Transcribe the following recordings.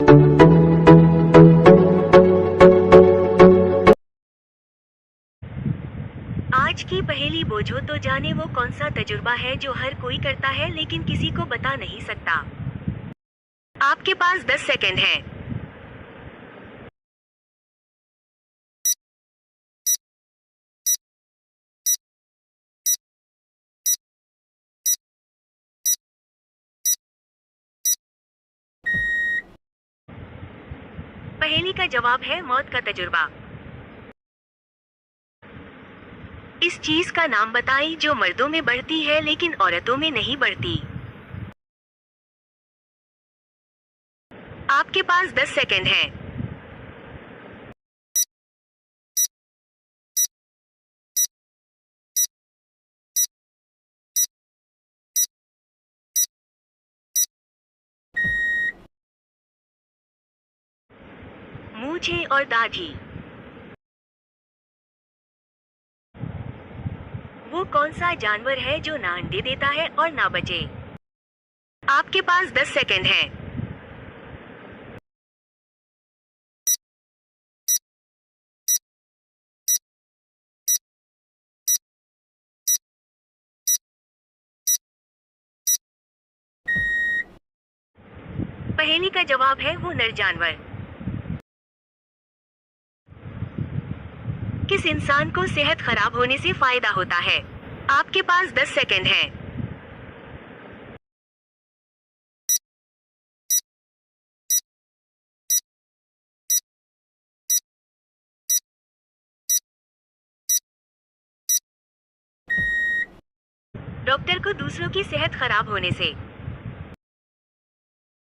आज की पहेली बूझो तो जाने वो कौन सा तजुर्बा है जो हर कोई करता है लेकिन किसी को बता नहीं सकता। आपके पास 10 सेकंड हैं। पहेली का जवाब है मौत का तजुर्बा। इस चीज का नाम बताएं जो मर्दों में बढ़ती है लेकिन औरतों में नहीं बढ़ती। आपके पास 10 सेकंड हैं। मूछें और दाढ़ी। वो कौन सा जानवर है जो ना अंडे देता है और ना बचे। आपके पास 10 सेकंड हैं। पहेली का जवाब है वो नर जानवर। किस इंसान को सेहत खराब होने से फायदा होता है। आपके पास 10 सेकंड हैं। डॉक्टर को दूसरों की सेहत खराब होने से।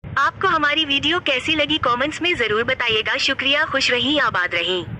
आपको हमारी वीडियो कैसी लगी कमेंट्स में जरूर बताइएगा। शुक्रिया, खुश रहीं, आबाद रहीं।